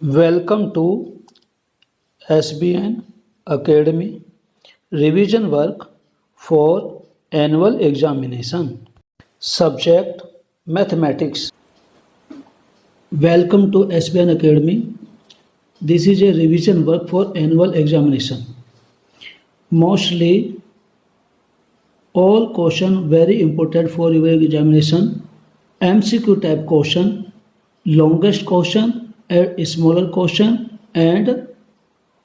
Welcome to SBN Academy revision work for annual examination. Subject Mathematics. Welcome to SBN Academy. This is a revision work for annual examination. Mostly all question very important for your examination. MCQ type question, longest question, a smaller question and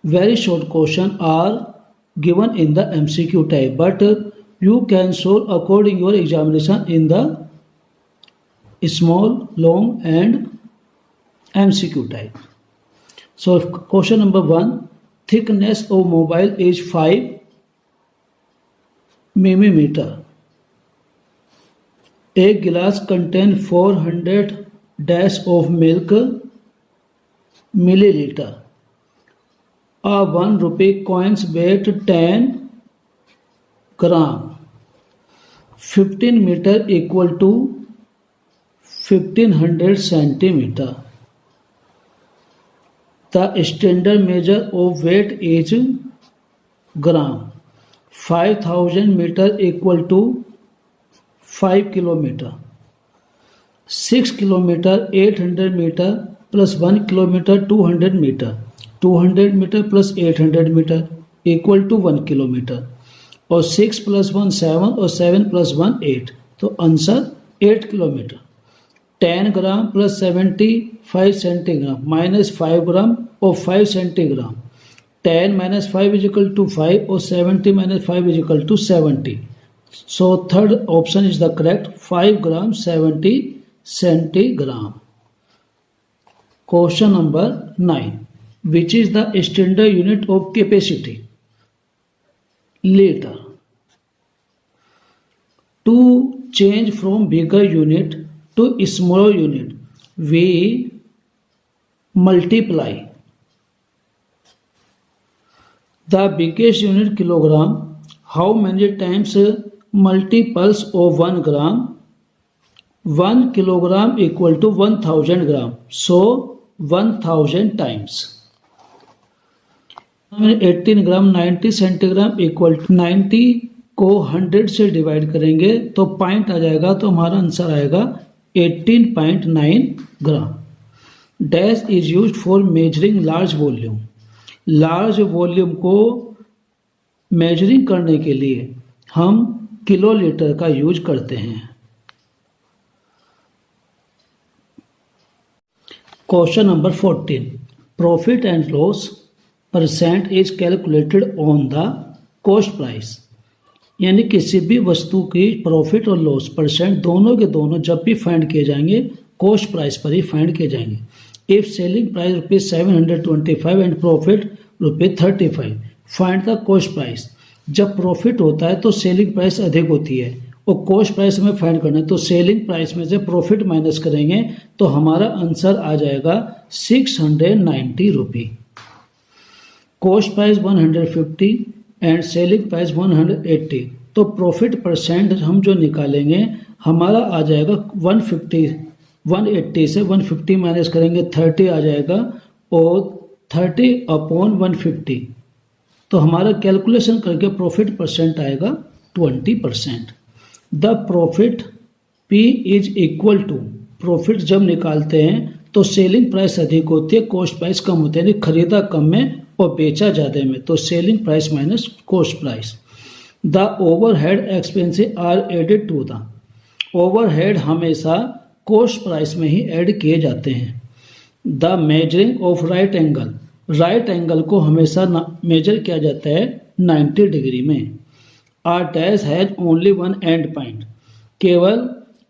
very short question are given in the MCQ type, but you can solve according your examination in the small, long and MCQ type. So question number 1, thickness of mobile is 5 millimeter. A glass contains 400 dash of milk milliliter. A 1 rupee coins weight 10 gram. 15 meter equal to 1500 centimeter. The standard measure of weight is gram. 5000 meter equal to 5 kilometer. 6 kilometer 800 meter plus 1 kilometer 200 meter. 200 meter plus 800 meter equal to 1 kilometer. और 6 plus 1 7 और 7 plus 1 8. तो answer 8 kilometre. 10 gram plus 75 centigram minus 5 ग्राम और 5 centigram. 10 minus 5 is equal to 5 or 70 minus 5 is equal to 70. So third option is the correct. 5 gram 70 centigram. Question number 9. Which is the standard unit of capacity? Liter. To change from bigger unit to smaller unit, we multiply the biggest unit kilogram. How many times multiples of 1 gram? 1 kilogram equal to 1000 gram. So 1000 times. 18 gram 90 centigram equal to 90 को 100 से divide करेंगे तो point आ जाएगा, तो हमारा answer आएगा 18.9 gram. Dash is used for measuring large volume. Large volume को measuring करने के लिए हम किलोलीटर का यूज करते हैं. Question number 14. Profit and loss percent is calculated on the cost price. यानी किसी भी वस्तु की प्रॉफिट और लॉस परसेंट दोनों के दोनों जब भी फाइंड किए जाएंगे कॉस्ट प्राइस पर ही फाइंड किए जाएंगे. If selling price rupees 725 and profit rupees 35, find the cost price. जब प्रॉफिट होता है तो सेलिंग प्राइस अधिक होती है और कॉस्ट प्राइस हमें फाइंड करना है, तो सेलिंग प्राइस में से प्रॉफिट माइनस करेंगे तो हमारा आंसर आ जाएगा 690 rupee. Cost price 150 and selling price 180, तो प्रॉफिट परसेंट हम जो निकालेंगे हमारा आ जाएगा 150. 180 से 150 माइनस करेंगे 30 आ जाएगा और 30 अपॉन 150, तो हमारा कैलकुलेशन करके प्रॉफिट परसेंट आएगा 20%. The profit P is equal to, profit जब निकालते हैं तो सेलिंग प्राइस अधिक होती है, कॉस्ट प्राइस कम होती है. यानी खरीदा कम में और बेचा ज़्यादा में, तो selling price minus cost price. The overhead expenses are added to the. Overhead हमेशा कॉस्ट प्राइस में ही ऐड किए जाते हैं. The measuring of right angle, right angle को हमेशा मेजर किया जाता है 90 डिग्री में. R dash has only one end point, केवल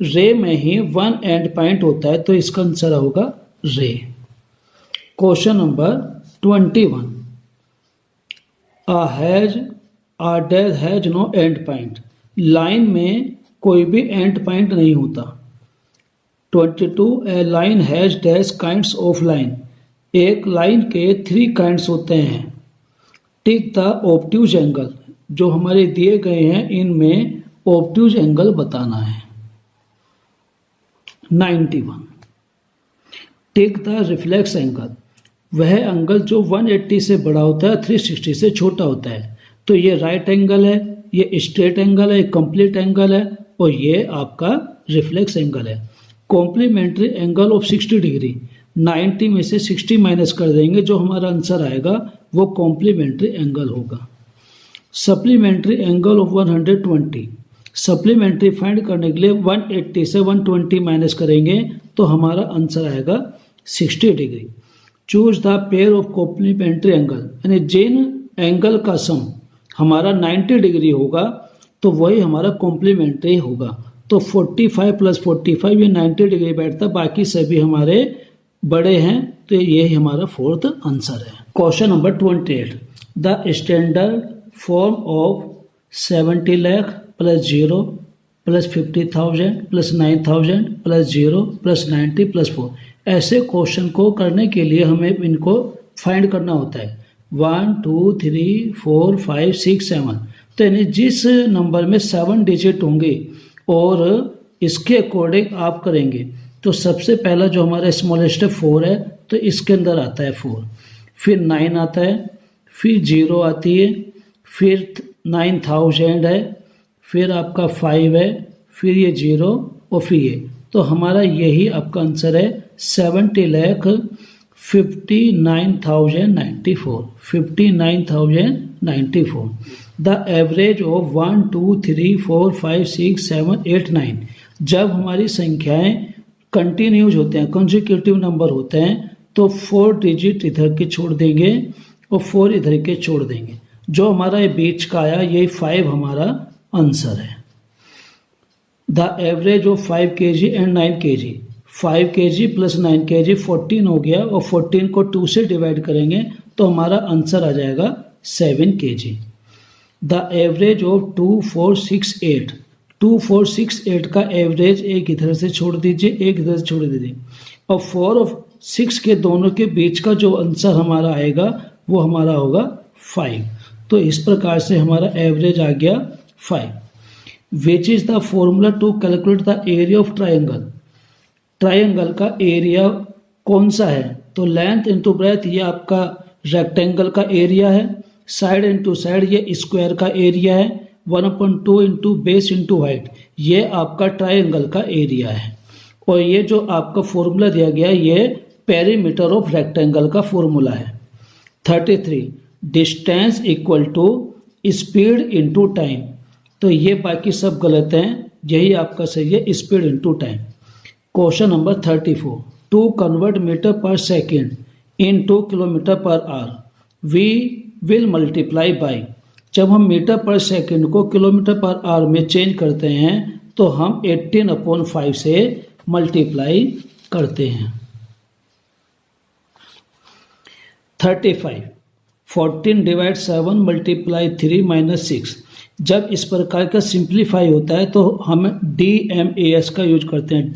रे में ही वन एंड पॉइंट होता है, तो इसका आंसर होगा ray. Question number 21. A dash has no end point. Line में कोई भी एंड पॉइंट नहीं होता. 22. A line has dash kinds of line. एक लाइन के 3 काइंड्स होते हैं. टिक द ऑब्ट्यूज एंगल, जो हमारे दिए गए हैं इनमें ऑब्ट्यूज एंगल बताना है. 91. Take the reflex angle. वह एंगल जो 180 से बड़ा होता है 360 से छोटा होता है। तो ये राइट एंगल है, ये स्ट्रेट एंगल है, कंप्लीट एंगल है और ये आपका रिफ्लेक्स एंगल है। कॉम्प्लीमेंट्री एंगल ऑफ 60 डिग्री, 90 में से 60 माइनस कर देंगे, जो हमारा आंसर आएगा वो कॉम्प्लीमेंट्री एंगल होगा। Supplementary angle of 120, supplementary find करने के लिए 180 से 120 माइनस करेंगे तो हमारा आंसर आएगा 60 degree. Choose the pair of complementary angle, यानी जिन एंगल का सम हमारा 90 डिग्री होगा तो वही हमारा कॉम्प्लीमेंट्री होगा। तो 45 प्लस 45 ये 90 डिग्री बैठता, बाकी सभी हमारे बड़े हैं, तो यही हमारा फोर्थ आंसर है। Question number 28, the standard form of 70 lakh plus 0 plus 50,000 plus 9,000 plus 0 plus 90 plus 4, ऐसे क्वेश्चन को करने के लिए हमें इनको फाइंड करना होता है। 1 2 3 4 5 6 7, तो यानी जिस नंबर में 7 डिजिट होंगे और इसके अकॉर्डिंग आप करेंगे, तो सबसे पहला जो हमारा स्मॉलेस्ट 4 है तो इसके अंदर आता है 4, फिर 9 आता है, फिर 0 आती है, फिर 9,000 है, फिर आपका 5 है, फिर ये 0 और फिर ये, तो हमारा यही आपका आंसर है 70,59,094, 59,094। द एवरेज ऑफ 1 2 3 4 5 6 7 8 9, जब हमारी संख्याएं कंटिन्यूज होते हैं, कंसेक्यूटिव नंबर होते हैं, तो 4 डिजिट इधर के छोड़ देंगे और 4 इधर के छोड़ देंगे। जो हमारा ये बीच का आया यही 5 हमारा आंसर है। The average of 5 kg and 9 kg, 5 kg plus 9 kg 14 हो गया और 14 को 2 से डिवाइड करेंगे तो हमारा आंसर आ जाएगा 7 kg। द एवरेज ऑफ 2 4 6 8, 2 4 6 8 का एवरेज एक इधर से छोड़ दीजिए, एक इधर से छोड़ दीजिए, और 4 और 6 के दोनों के बीच का जो आंसर हमारा आएगा वो हमारा होगा 5। तो इस प्रकार से हमारा एवरेज आ गया 5। Which is the formula to calculate the area of triangle, triangle का एरिया कौन सा है? तो लेंथ इंटू ब्रेथ ये आपका रेक्टेंगल का एरिया है, साइड इंटू साइड ये स्क्वायर का एरिया है, 1/2 इंटू बेस इंटू हाइट ये आपका ट्राइंगल का एरिया है। और ये जो आपका फॉर्मूला दिया गया ये पेरीमीटर ऑफ रेक्टेंगल का फॉर्मूला है। 33, distance equal to speed into time, तो ये बाकी सब गलत हैं, यही आपका सही है, speed into time. Question number 34, to convert metre per second into kilometre per hour we will multiply by, जब हम मीटर पर सेकेंड को किलोमीटर पर आवर में चेंज करते हैं तो हम 18/5 से मल्टीप्लाई करते हैं। 35, 14 डिवाइड 7 मल्टीप्लाई 3 माइनस 6, जब इस प्रकार का सिंप्लीफाई होता है तो हम DMAS का यूज करते हैं,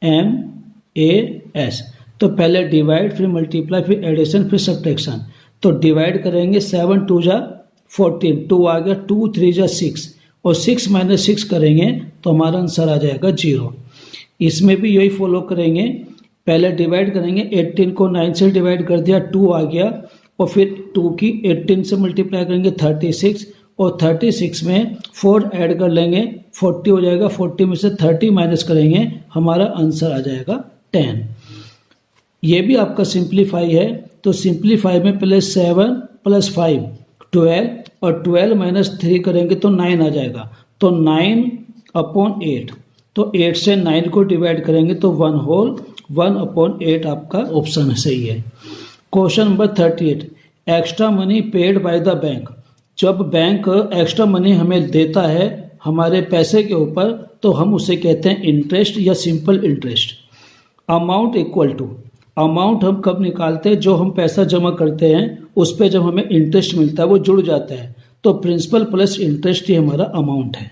DMAS। तो पहले डिवाइड, फिर मल्टीप्लाई, फिर एडिशन, फिर सब्ट्रैक्शन। तो डिवाइड करेंगे, 7 2 जा 14, 2 आ गया, 2 3 जा 6 और 6 माइनस 6 करेंगे तो हमारा आंसर आ जाएगा 0। इसमें भी यही फॉलो करेंगे, पहले डिवाइड करेंगे, 18 को 9 से डिवाइड कर दिया, 2 आ गया, और फिर 2 की 18 से मल्टीप्लाई करेंगे 36, और 36 में 4 ऐड कर लेंगे, 40 हो जाएगा, 40 में से 30 माइनस करेंगे, हमारा आंसर आ जाएगा 10। ये भी आपका सिंप्लीफाई है, तो सिंप्लीफाई में पहले 7 प्लस 5 12 और 12 माइनस 3 करेंगे तो 9 आ जाएगा, तो 9/8, तो 8 से 9 को डिवाइड करेंगे तो 1/8 आपका ऑप्शन सही है। Question number 38, extra money paid by the bank, जब बैंक एक्स्ट्रा मनी हमें देता है हमारे पैसे के ऊपर तो हम उसे कहते हैं इंटरेस्ट या simple interest. Amount equal to, amount हम कब निकालते हैं? जो हम पैसा जमा करते हैं उस पर जब हमें इंटरेस्ट मिलता है वो जुड़ जाता है, तो प्रिंसिपल प्लस इंटरेस्ट ही हमारा अमाउंट है।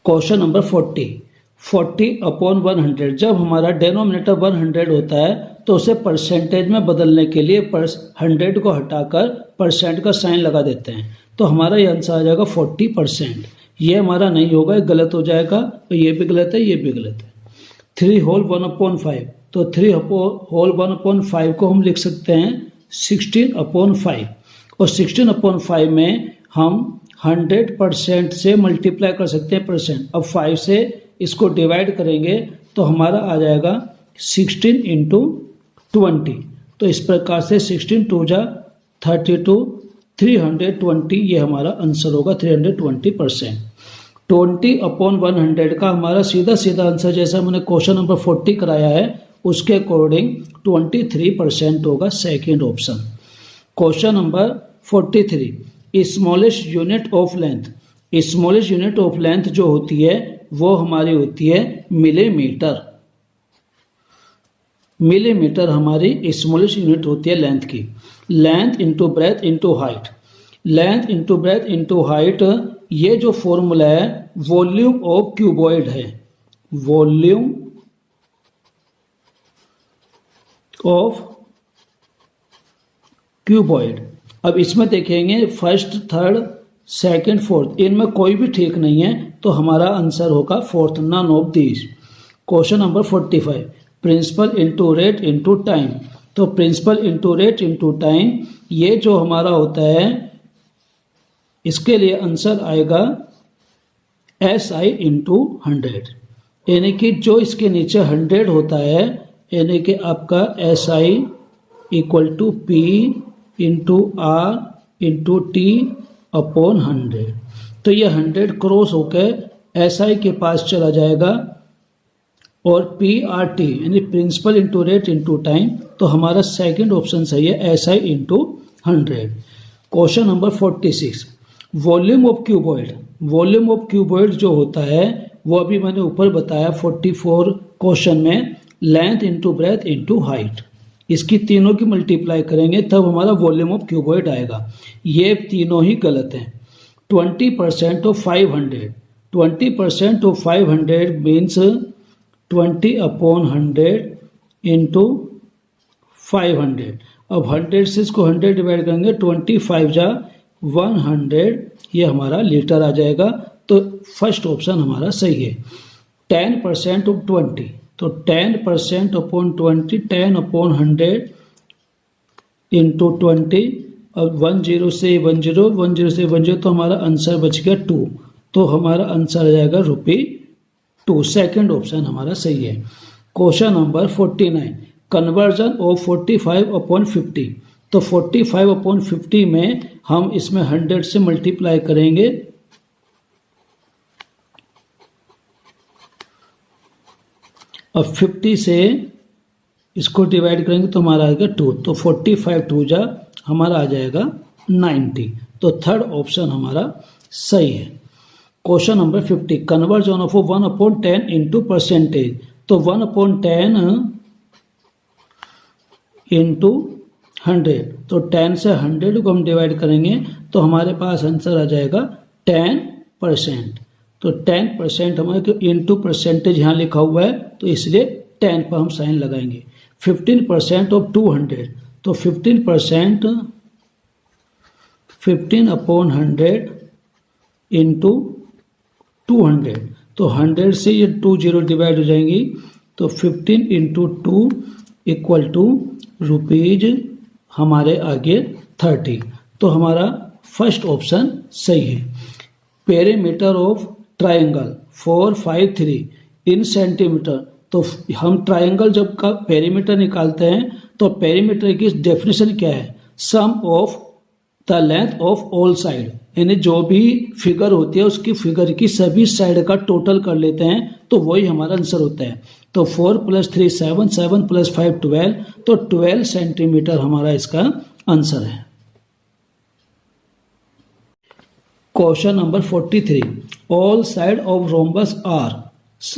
क्वेश्चन नंबर 40, 40/100, जब हमारा डेनोमिनेटर 100 होता है तो उसे परसेंटेज में बदलने के लिए 100 को हटाकर परसेंट का साइन लगा देते हैं, तो हमारा ये आंसर आ जाएगा 40%। ये हमारा नहीं होगा, ये गलत हो जाएगा, तो ये भी गलत है, ये भी गलत है। 3 होल 1/5, तो 3/1/5 को हम लिख सकते हैं 16/5 और 16/5 में हम 100% से मल्टीप्लाई कर सकते हैं परसेंट। अब 5 से इसको डिवाइड करेंगे तो हमारा आ जाएगा 16 × 20। तो इस प्रकार से 16 2 जा 32 320 ये हमारा आंसर होगा 320%। 20/100 का हमारा सीधा सीधा आंसर जैसा मैंने क्वेश्चन नंबर 40 कराया है उसके अकॉर्डिंग 23% होगा second option. Question number 43 smallest unit of length. Smallest unit of length जो होती है वो हमारी होती है मिलीमीटर। मिलीमीटर हमारी स्मॉलेस्ट यूनिट होती है लेंथ की। Length into breadth into height. Length into breadth into height ये जो फॉर्मूला है वॉल्यूम ऑफ क्यूबॉइड है। Volume of cuboid. अब इसमें देखेंगे फर्स्ट थर्ड सेकंड फोर्थ इनमें कोई भी ठीक नहीं है तो हमारा आंसर होगा fourth, none of these. Question number 45 principal into rate into time. तो principal into rate into time ये जो हमारा होता है इसके लिए आंसर आएगा SI इंटू 100, यानी कि जो इसके नीचे 100 होता है यानी कि आपका SI equal to P into R into T upon 100। तो ये 100 क्रॉस होकर SI के पास चला जाएगा और PRT यानी principal into rate into time. तो हमारा सेकंड ऑप्शन सही है SI into 100। Question number 46 volume of cuboid. Volume of cuboid जो होता है वो अभी मैंने ऊपर बताया 44 क्वेश्चन में length into breadth into height. इसकी तीनों की मल्टीप्लाई करेंगे तब हमारा वॉल्यूम ऑफ क्यूबॉइड आएगा। ये तीनों ही गलत हैं। 20% ऑफ 500। 20% of 500 means 20/100 into 500। अब 100 से इसको 100 डिवाइड करेंगे 25 जा 100 ये हमारा लीटर आ जाएगा। तो फर्स्ट ऑप्शन हमारा सही है। 10% ऑफ 20 तो 10% अपॉन 20 10/100 इंटू 20। अब 10 से 10 से 10 तो हमारा आंसर बच गया 2। तो हमारा आंसर आ जाएगा ₹2। सेकंड ऑप्शन हमारा सही है। Question number 49 conversion of 45/50। तो 45/50 में हम इसमें 100 से मल्टीप्लाई करेंगे अब 50 से इसको डिवाइड करेंगे तो हमारा आएगा 2। तो 45 2 जा हमारा आ जाएगा 90। तो थर्ड ऑप्शन हमारा सही है। Question number 50 conversion of 1/10 into percentage. तो 1/10 इंटू 100 तो 10 से 100 को हम डिवाइड करेंगे तो हमारे पास आंसर आ जाएगा 10%। तो 10% हमारे इंटू परसेंटेज यहाँ लिखा हुआ है तो इसलिए 10 पर हम साइन लगाएंगे। 15% ऑफ 200 तो 15% 15/100 इंटू 200 तो 100 से ये 20 डिवाइड हो जाएंगी तो 15 इंटू 2 इक्वल टू रुपीज हमारे आगे 30। तो हमारा फर्स्ट ऑप्शन सही है। Perimeter of triangle 453 in centimetre. तो हम ट्रायंगल जब का पेरीमीटर निकालते हैं तो पेरीमीटर की डेफिनेशन क्या है? Sum of the length of all side, यानी जो भी फिगर होती है उसकी फिगर की सभी साइड का टोटल कर लेते हैं तो वही हमारा आंसर होता है। तो 4 + 3 7 7 + 5 12 तो 12 सेंटीमीटर हमारा इसका आंसर है। Question number 43 all side of rhombus are.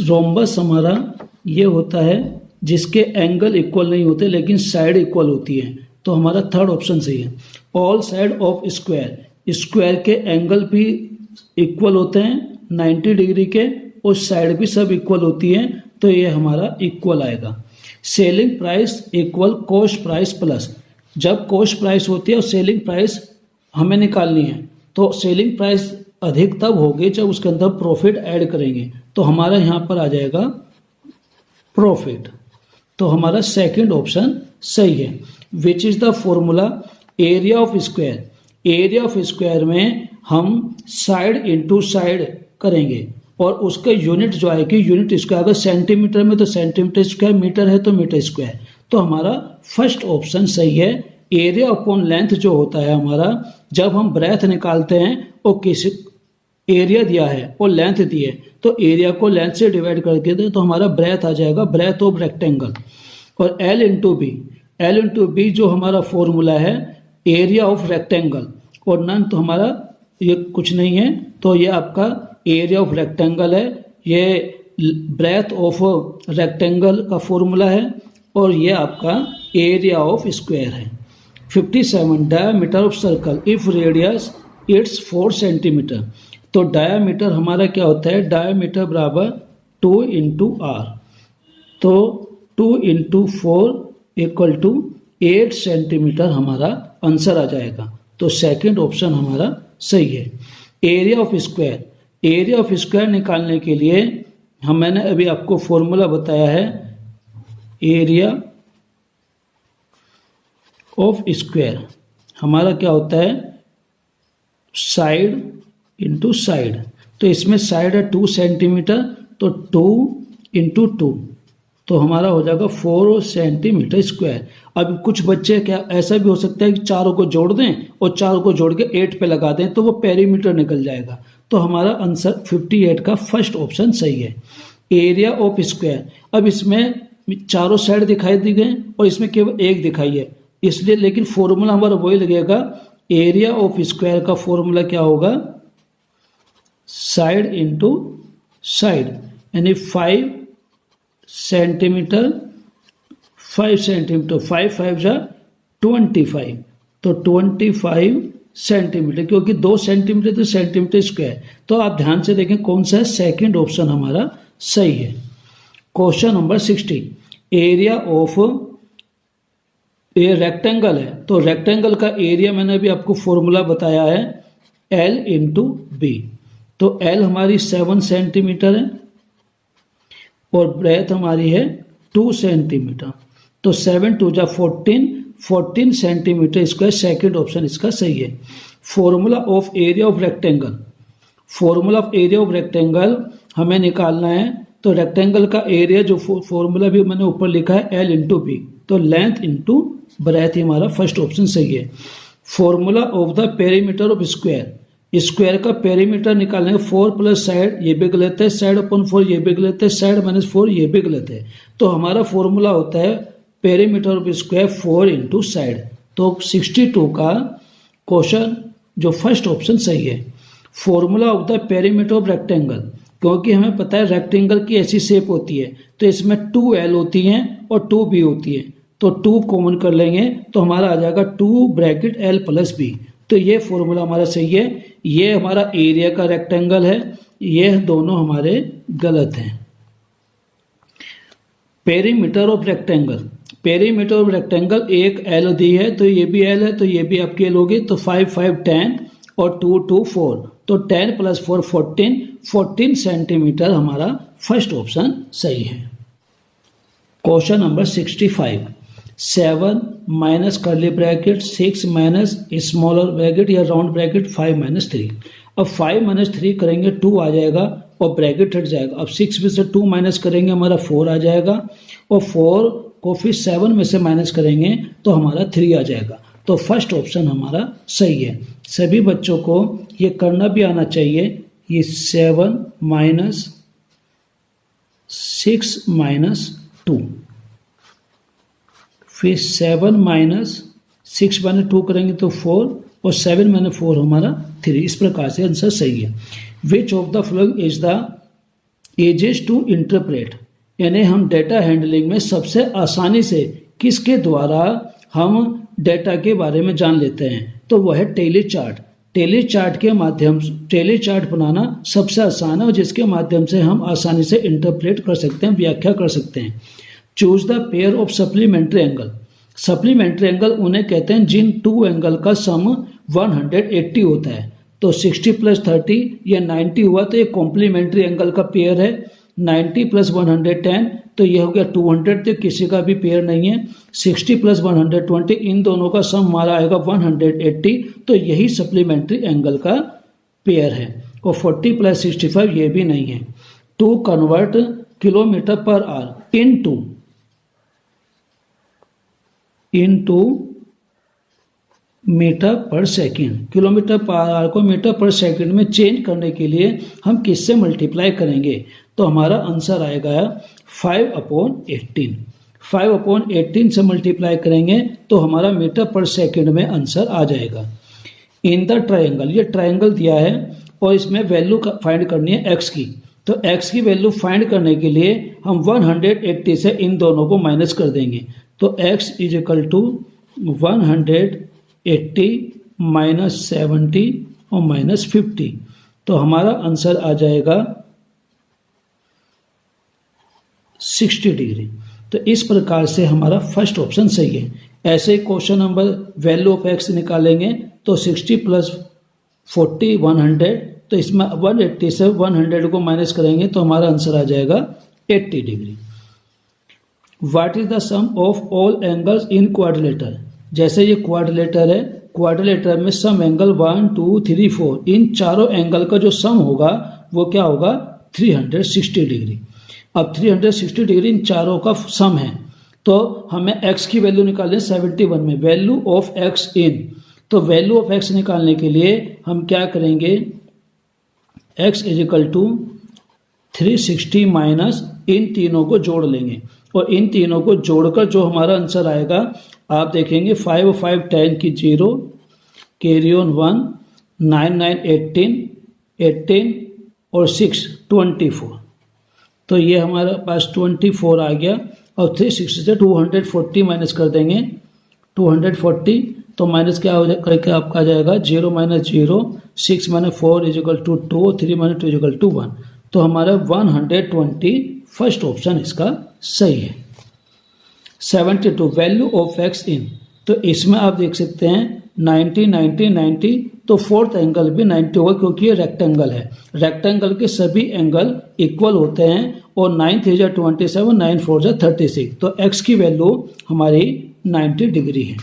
Rhombus हमारा ये होता है जिसके एंगल इक्वल नहीं होते लेकिन साइड इक्वल होती है। तो हमारा थर्ड ऑप्शन सही है। All side of square, square के एंगल भी इक्वल होते हैं 90 डिग्री के और साइड भी सब इक्वल होती है तो ये हमारा इक्वल आएगा। Selling price equal cost price plus. जब कॉस्ट प्राइस होती है और सेलिंग प्राइस हमें निकालनी है तो सेलिंग प्राइस अधिक तब होगी जब उसके अंदर प्रॉफिट ऐड करेंगे तो हमारा यहाँ पर आ जाएगा प्रॉफिट। तो हमारा सेकंड ऑप्शन सही है। विच is the formula? Area of square. Area of square में हम साइड इनटू साइड करेंगे और उसका यूनिट जो आएगी यूनिट स्क्वायर, अगर सेंटीमीटर में तो सेंटीमीटर स्क्वायर, मीटर है तो मीटर स्क्वायर। तो हमारा फर्स्ट ऑप्शन सही है। एरिया अपॉन लेंथ जो होता है हमारा, जब हम ब्रेथ निकालते हैं और किसी एरिया दिया है और लेंथ दी है तो एरिया को लेंथ से डिवाइड करके दे तो हमारा ब्रेथ आ जाएगा, ब्रेथ ऑफ रेक्टेंगल। और एल इंटू बी जो हमारा फॉर्मूला है एरिया ऑफ रेक्टेंगल, और नन तो हमारा ये कुछ नहीं है, तो ये आपका एरिया ऑफ रेक्टेंगल है, ये ब्रेथ ऑफ रेक्टेंगल का फॉर्मूला है, और ये आपका एरिया ऑफ स्क्वायर है। 57 diameter of circle if radius it's 4 centimetre. तो डायमीटर हमारा क्या होता है? डायमीटर बराबर 2 इंटू आर, तो 2 इंटू 4 इक्वल टू 8 सेंटीमीटर हमारा आंसर आ जाएगा। तो सेकंड ऑप्शन हमारा सही है। Area of square, area of square निकालने के लिए मैंने अभी आपको फॉर्मूला बताया है, एरिया ऑफ स्क्वायर हमारा क्या होता है? Side into side. तो इसमें साइड है 2 सेंटीमीटर, तो 2 इंटू 2 तो हमारा हो जाएगा 4 सेंटीमीटर स्क्वायर। अब कुछ बच्चे क्या ऐसा भी हो सकता है कि चारों को जोड़ दें और चारों को जोड़ के 8 पे लगा दें तो वो पेरीमीटर निकल जाएगा। तो हमारा आंसर 58 का फर्स्ट ऑप्शन सही है। एरिया ऑफ स्क्वायर, अब इसमें चारों साइड दिखाई दी गए और इसमें केवल एक दिखाई है, इसलिए लेकिन फॉर्मूला हमारा वही लगेगा। एरिया ऑफ स्क्वायर का फॉर्मूला क्या होगा? साइड इंटू साइड, यानी 5 सेंटीमीटर 5 सेंटीमीटर, 5 5 जा 25, तो 25 सेंटीमीटर, क्योंकि 2 सेंटीमीटर तो सेंटीमीटर स्क्वायर। तो आप ध्यान से देखें कौन सा है, सेकंड ऑप्शन हमारा सही है। क्वेश्चन नंबर 60, एरिया ऑफ ये रेक्टेंगल है, तो रेक्टेंगल का एरिया मैंने अभी आपको फॉर्मूला बताया है L इंटू बी। तो L हमारी 7 सेंटीमीटर है और ब्रेथ हमारी है 2 सेंटीमीटर, तो 7 2 जा 14 सेंटीमीटर स्क्वायर, सेकेंड ऑप्शन इसका सही है। Formula of area of rectangle, formula of area of rectangle हमें निकालना है, तो रेक्टेंगल का एरिया जो फॉर्मूला भी मैंने ऊपर लिखा है L इंटू बी, तो लेंथ इंटू ब्रेथ ही हमारा फर्स्ट ऑप्शन सही है। Formula of the perimeter of square, square का पेरीमीटर निकालने 4 प्लस साइड ये भी गलत है, साइड अपॉन 4 ये भी गलत है, साइड माइनस 4 ये भी गलत है। तो हमारा फॉर्मूला होता है perimeter of square 4 into side. तो 62 का क्वेश्चन जो फर्स्ट ऑप्शन सही है। Formula of the perimeter of rectangle, क्योंकि हमें पता है रेक्टेंगल की ऐसी शेप होती है तो इसमें 2L होती हैं और 2B होती है, तो 2 कॉमन कर लेंगे तो हमारा आ जाएगा 2 ब्रैकेट L प्लस B। तो ये फॉर्मूला हमारा सही है। ये हमारा एरिया का रेक्टेंगल है, ये दोनों हमारे गलत हैं। Perimeter of rectangle, perimeter of rectangle एक L दी है तो ये भी L है, तो ये भी आपकी L होगी, तो 5 5 10 और 2 2 4, तो 10 प्लस 4 14 सेंटीमीटर हमारा फर्स्ट ऑप्शन सही है। Question number 65, 7 minus curly bracket 6 minus smaller bracket या राउंड ब्रैकेट 5 माइनस 3। अब 5 माइनस 3 करेंगे 2 आ जाएगा और ब्रैकेट हट जाएगा। अब 6 में से 2 माइनस करेंगे हमारा 4 आ जाएगा और 4 को फिर 7 में से माइनस करेंगे तो हमारा 3 आ जाएगा। तो फर्स्ट ऑप्शन हमारा सही है। सभी बच्चों को ये करना भी आना चाहिए। ये 7 माइनस 6 माइनस 2, फिर 7 माइनस 6 माइनस 2 करेंगे तो 4 और 7 माइनस 4 हमारा 3। इस प्रकार से आंसर सही है। Which of the following is the easiest to interpret, यानी हम डेटा हैंडलिंग में सबसे आसानी से किसके द्वारा हम डेटा के बारे में जान लेते हैं, तो वह है टेली चार्ट। टेली चार्ट के माध्यम से टेली चार्ट बनाना सबसे आसान है और जिसके माध्यम से हम आसानी से इंटरप्रेट कर सकते हैं, व्याख्या कर सकते हैं। Choose the pair of supplementary angle, supplementary angle उन्हें कहते हैं जिन 2 एंगल का सम 180 होता है। तो 60 प्लस 30 या 90 हुआ तो ये कॉम्प्लीमेंट्री एंगल का पेयर है। 90 प्लस 110 तो ये हो गया 200, तो किसी का भी पेयर नहीं है। 60 + 120, इन दोनों का सम हमारा आएगा 180, तो यही सप्लीमेंट्री एंगल का पेयर है। और 40 + 65 ये भी नहीं है। To convert kilometre per hour into metre per second, kilometre per hour को मीटर पर सेकंड में चेंज करने के लिए हम किससे मल्टीप्लाई करेंगे? तो हमारा आंसर आएगा 5/18। 5/18 से मल्टीप्लाई करेंगे तो हमारा मीटर पर सेकंड में आंसर आ जाएगा। इन द ट्रायंगल, ये ट्रायंगल दिया है और इसमें वैल्यू फाइंड करनी है एक्स की। तो x की वैल्यू फाइंड करने के लिए हम 180 से इन दोनों को माइनस कर देंगे। तो x = 180 - 70 और -50, तो हमारा आंसर आ जाएगा 60 डिग्री। तो इस प्रकार से हमारा फर्स्ट ऑप्शन सही है। ऐसे ही question number value of x निकालेंगे तो 60 + 40 100, तो इसमें 180 से 100 को माइनस करेंगे तो हमारा आंसर आ जाएगा 80 degree. What is the sum of all angles in quadrilateral? जैसे ये क्वाड्रिलेटर है, क्वाड्रिलेटर में सम एंगल 1 2 3 4, इन चारों एंगल का जो सम होगा वो क्या होगा? 360 डिग्री। अब 360 डिग्री इन चारों का सम है, तो हमें x की वैल्यू निकालनी 71 में, वैल्यू ऑफ x इन। तो वैल्यू ऑफ x निकालने के लिए हम क्या करेंगे? x = 360 माइनस इन तीनों को जोड़ लेंगे, और इन तीनों को जोड़कर जो हमारा आंसर आएगा आप देखेंगे 5 5 10 की 0, कैरी ऑन 1, 9 9 18 और 6 24, तो ये हमारे पास 24 आ गया। और 360 से 240 माइनस कर देंगे, 240 तो माइनस क्या हो करके आपका आ जाएगा 0 - 0, 6 - 4 = 2, 3 - 2 = 1, तो हमारा 120 फर्स्ट ऑप्शन इसका सही है। 72 वैल्यू ऑफ x इन, तो इसमें आप देख सकते हैं 90 90 90, तो फोर्थ एंगल भी 90 होगा क्योंकि ये रेक्टेंगल है। रेक्टेंगल के सभी एंगल इक्वल होते हैं और 9 3 = 27, 9 4 = 36, तो x की वैल्यू हमारी 90 डिग्री है।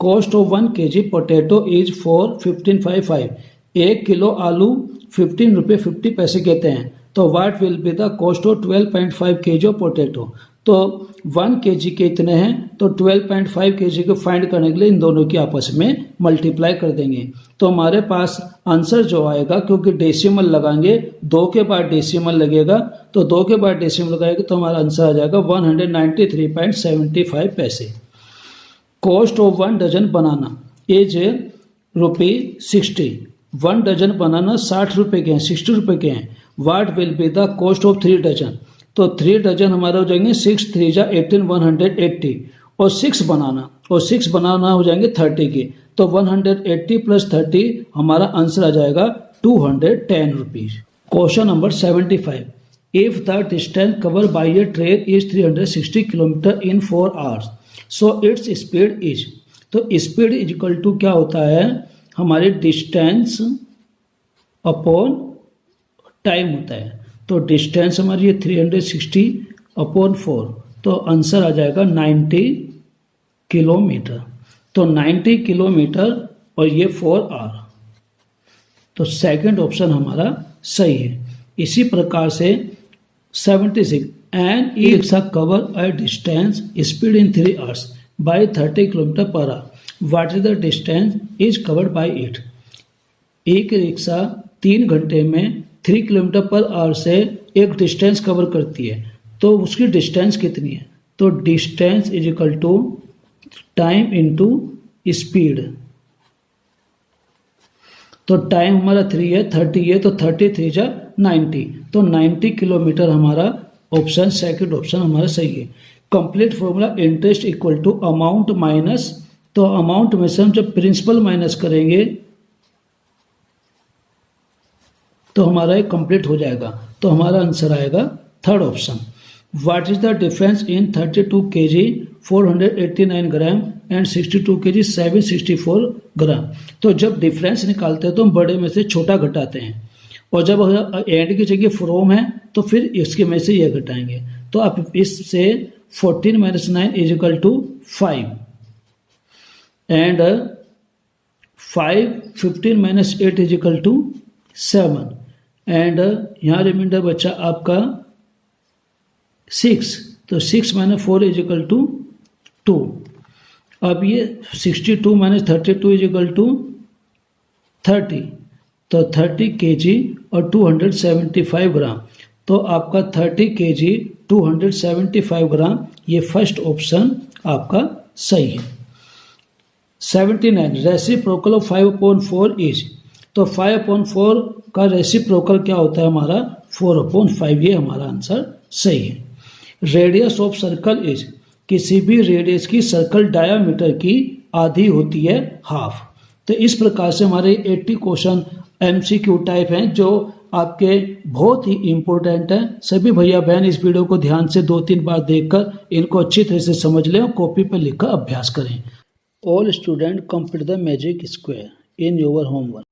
Cost of 1 kg potato is 4.1555, 1 kilo आलू 15 रुपये 50 पैसे कहते हैं, तो what will be the cost of 12.5 kg of potato? तो 1 kg के इतने हैं, तो 12.5 kg को फाइंड करने के लिए इन दोनों की आपस में मल्टीप्लाई कर देंगे, तो हमारे पास आंसर जो आएगा, क्योंकि डेसिमल लगाएंगे 2 के बाद डेसिमल लगेगा, तो 2 के बाद डेसिमल लगाएंगे तो हमारा आंसर आ जाएगा 193.75 पैसे। Cost of 1 dozen banana is ₹60, 1 dozen banana 60 रुपये के हैं, 60 रुपये के हैं। What will be the cost of 3 dozen? तो 3 डजन हमारे हो जाएंगे 6 3 = 18, 180, और 6 बनाना हो जाएंगे 30 के, तो 180 + 30 हमारा आंसर आ जाएगा 210 rupees. Question number 75, if the distance cover by A train is 360 kilometre in 4 hours, so its speed is. तो स्पीड = क्या होता है? हमारी डिस्टेंस अपॉन टाइम होता है, तो डिस्टेंस हमारी 360/4, तो आंसर आ जाएगा 90 किलोमीटर। तो 90 किलोमीटर और ये 4 hour, तो सेकंड ऑप्शन हमारा सही है। इसी प्रकार से 76, an e rickshaw cover a distance speed in 3 hours by 30 km/h, what is the distance is covered by it? एक रिक्शा 3 घंटे में 3 km/h से एक डिस्टेंस कवर करती है, तो उसकी डिस्टेंस कितनी है? तो डिस्टेंस = टाइम इंटू स्पीड, तो टाइम हमारा 3 है, 30 है, तो 30 3 = 90, तो 90 किलोमीटर हमारा ऑप्शन सेकंड ऑप्शन हमारा सही है। Complete formula interest = amount minus, तो अमाउंट में से हम जब प्रिंसिपल माइनस करेंगे तो हमारा एक कंप्लीट हो जाएगा, तो हमारा आंसर आएगा third option. What is the difference in 32 kg 489 gram and 62 kg 764 ग्राम? तो जब डिफरेंस निकालते हैं तो हम बड़े में से छोटा घटाते हैं, और जब एंड की जगह फ्रॉम है तो फिर इसके में से ये घटाएंगे, तो तो आप इससे 14 minus 9 is equal to 5 and 15 minus 8 is equal to 7 and यहाँ रिमाइंडर बचा आपका 6, तो 6 माइनस 4 इज इक्वल टू 2। अब ये 62 माइनस 32 इज इक्वल टू 30, तो 30 kg और 275 ग्राम, तो आपका 30 kg 275 ग्राम, ये फर्स्ट ऑप्शन आपका सही है। 79 रेसिप्रोकल ऑफ 5/4 इज, तो 5/4 का रेसिप्रोकल क्या होता है हमारा 4/5, ये हमारा आंसर सही है। रेडियस ऑफ सर्कल इज, किसी भी रेडियस की सर्कल डायामीटर की आधी होती है हाफ। तो इस प्रकार से हमारे 80 क्वेश्चन MCQ टाइप हैं जो आपके बहुत ही इम्पोर्टेंट हैं। सभी भैया बहन इस वीडियो को ध्यान से 2-3 बार देखकर इनको अच्छी तरह से समझ लें और कॉपी पर लिखकर अभ्यास करें। All student complete the magic square in your homework.